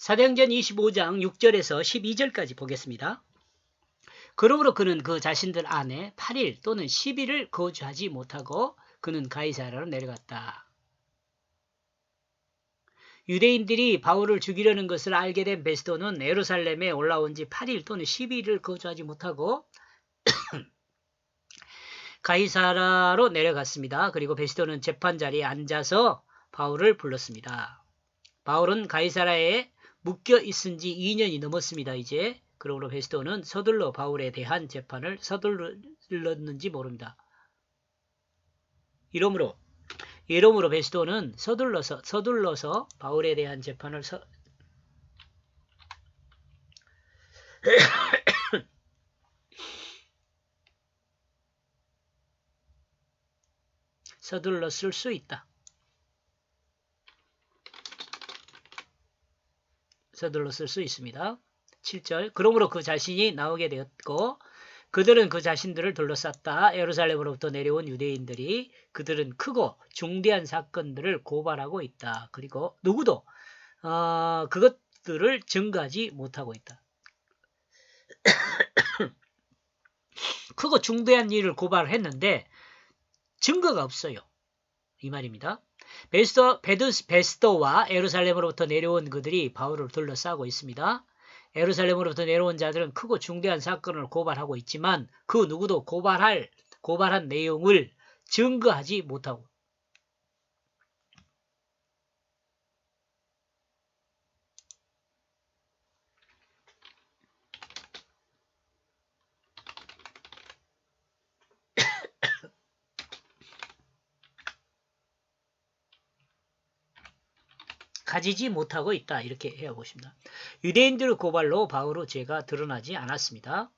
사도행전 25장 6절에서 12절까지 보겠습니다. 그러므로 그는 그 자신들 안에 8일 또는 10일을 거주하지 못하고 그는 가이사랴로 내려갔다. 유대인들이 바울을 죽이려는 것을 알게 된 베스도는 예루살렘에 올라온 지 8일 또는 10일을 거주하지 못하고 가이사랴로 내려갔습니다. 그리고 베스도는 재판 자리에 앉아서 바울을 불렀습니다. 바울은 가이사랴에 묶여 있은 지 2년이 넘었습니다. 이제 그러므로 베스도는 서둘러 바울에 대한 재판을 서둘렀는지 모릅니다. 이러므로 베스도는 서둘러서 바울에 대한 재판을 서둘렀을 수 있다. 서둘렀을 수 있습니다. 7절 그러므로 그 자신이 나오게 되었고 그들은 그 자신들을 둘러쌌다. 예루살렘으로부터 내려온 유대인들이 그들은 크고 중대한 사건들을 고발하고 있다. 그리고 누구도 그것들을 증거하지 못하고 있다. 크고 중대한 일을 고발했는데 증거가 없어요. 이 말입니다. 베스도와 예루살렘으로부터 내려온 그들이 바울을 둘러싸고 있습니다. 예루살렘으로부터 내려온 자들은 크고 중대한 사건을 고발하고 있지만 그 누구도 고발한 내용을 증거하지 못하고 가지지 못하고 있다. 이렇게 해야 보십니다. 유대인들의 고발로 바울의 죄가 드러나지 않았습니다.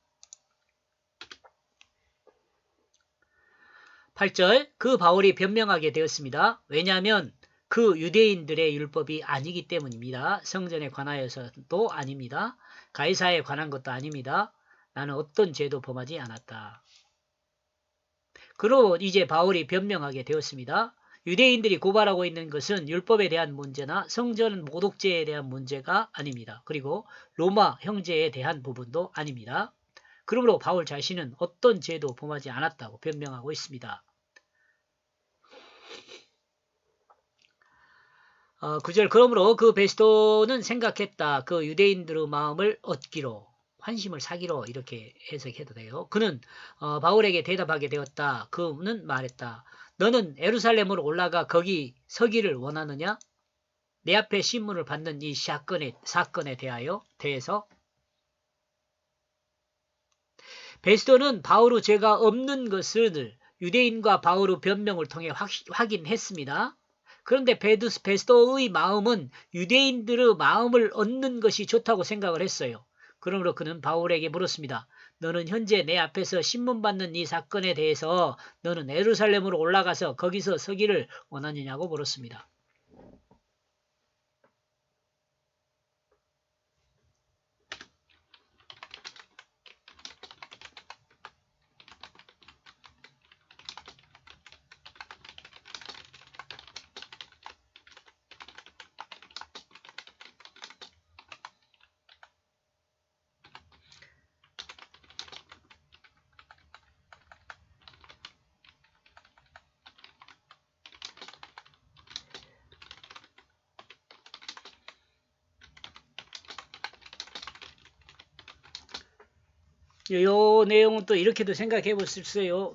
8절 그 바울이 변명하게 되었습니다. 왜냐하면 그 유대인들의 율법이 아니기 때문입니다. 성전에 관하여서도 아닙니다. 가이사에 관한 것도 아닙니다. 나는 어떤 죄도 범하지 않았다. 그리고 이제 바울이 변명하게 되었습니다. 유대인들이 고발하고 있는 것은 율법에 대한 문제나 성전 모독죄에 대한 문제가 아닙니다. 그리고 로마 형제에 대한 부분도 아닙니다. 그러므로 바울 자신은 어떤 죄도 범하지 않았다고 변명하고 있습니다. 9절 그러므로 그 베스도는 생각했다. 그 유대인들의 마음을 얻기로 환심을 사기로 이렇게 해석해도 돼요. 그는 바울에게 대답하게 되었다. 그는 말했다. 너는 예루살렘으로 올라가 거기 서기를 원하느냐? 내 앞에 신문을 받는 이 사건에 대해서 베스도는 바울의 죄가 없는 것을 유대인과 바울의 변명을 통해 확인했습니다. 그런데 베스도의 마음은 유대인들의 마음을 얻는 것이 좋다고 생각을 했어요. 그러므로 그는 바울에게 물었습니다. 너는 현재 내 앞에서 신문받는 이 사건에 대해서 너는 예루살렘으로 올라가서 거기서 서기를 원하느냐고 물었습니다. 이 내용은 또 이렇게도 생각해 볼 수 있어요.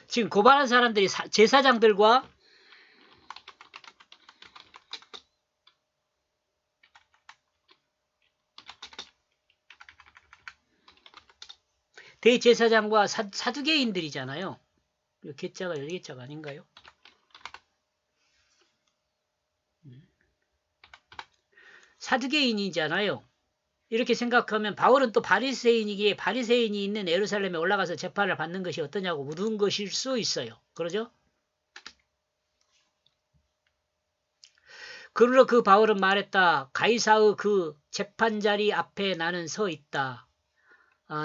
지금 고발한 사람들이 제사장들과 대제사장과 사두개인들이잖아요. 개자가 열개자가 아닌가요? 사두개인이잖아요. 이렇게 생각하면 바울은 또 바리새인이기에 바리새인이 있는 예루살렘에 올라가서 재판을 받는 것이 어떠냐고 묻은 것일 수 있어요. 그러죠? 그러므로 그 바울은 말했다. 가이사의 그 재판자리 앞에 나는 서 있다.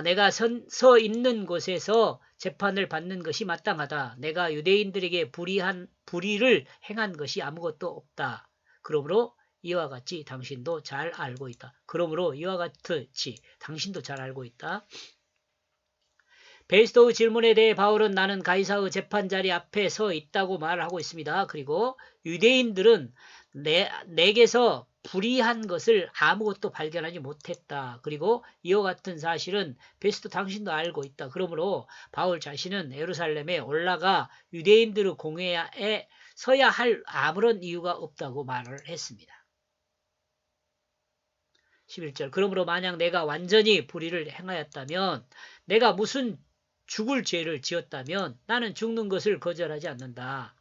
내가 서 있는 곳에서 재판을 받는 것이 마땅하다. 내가 유대인들에게 불의를 행한 것이 아무것도 없다. 그러므로 이와 같이 당신도 잘 알고 있다. 그러므로 이와 같이 당신도 잘 알고 있다. 베스토의 질문에 대해 바울은 나는 가이사의 재판자리 앞에 서 있다고 말을 하고 있습니다. 그리고 유대인들은 내게서 불의한 것을 아무것도 발견하지 못했다. 그리고 이와 같은 사실은 베스토 당신도 알고 있다. 그러므로 바울 자신은 예루살렘에 올라가 유대인들의 공회에 서야 할 아무런 이유가 없다고 말을 했습니다. 11절 그러므로 만약 내가 완전히 불의를 행하였다면 내가 무슨 죽을 죄를 지었다면 나는 죽는 것을 거절하지 않는다.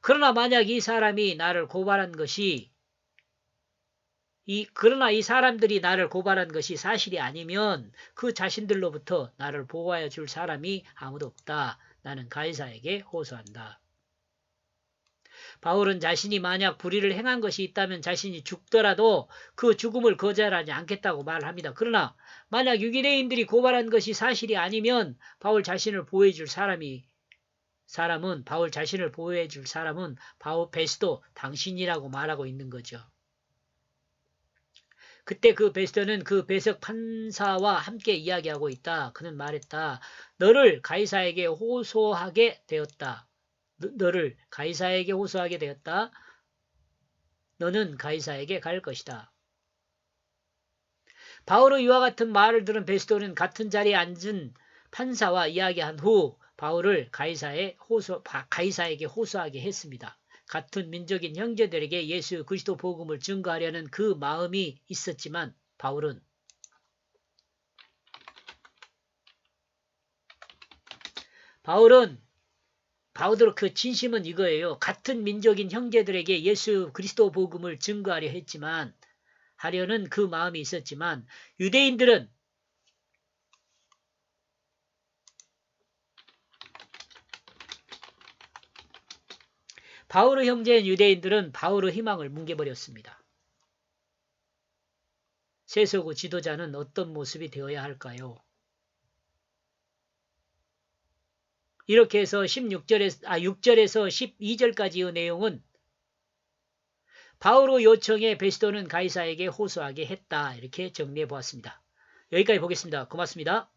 그러나 만약 이 사람이 나를 고발한 것이 그러나 이 사람들이 나를 고발한 것이 사실이 아니면 그 자신들로부터 나를 보호하여 줄 사람이 아무도 없다. 나는 가이사에게 호소한다. 바울은 자신이 만약 불의를 행한 것이 있다면 자신이 죽더라도 그 죽음을 거절하지 않겠다고 말합니다. 그러나 만약 유대인들이 고발한 것이 사실이 아니면 바울 자신을 보호해줄 사람은 바울 자신을 보호해줄 사람은 바울 베스도 당신이라고 말하고 있는 거죠. 그때 그 베스도는 그 배석 판사와 함께 이야기하고 있다. 그는 말했다. 너를 가이사에게 호소하게 되었다. 너를 가이사에게 호소하게 되었다. 너는 가이사에게 갈 것이다. 바울의 이와 같은 말을 들은 베스도는 같은 자리에 앉은 판사와 이야기한 후 바울을 가이사에게 호소하게 했습니다. 같은 민족인 형제들에게 예수 그리스도 복음을 증거하려는 그 마음이 있었지만 바울은 그 진심은 이거예요. 같은 민족인 형제들에게 예수 그리스도 복음을 증거하려 했지만 하려는 그 마음이 있었지만 유대인들은 바울의 형제인 유대인들은 바울의 희망을 뭉개버렸습니다. 세속의 지도자는 어떤 모습이 되어야 할까요? 이렇게 해서 6절에서 12절까지의 내용은 바울의 요청에 베스도는 가이사에게 호소하게 했다. 이렇게 정리해 보았습니다. 여기까지 보겠습니다. 고맙습니다.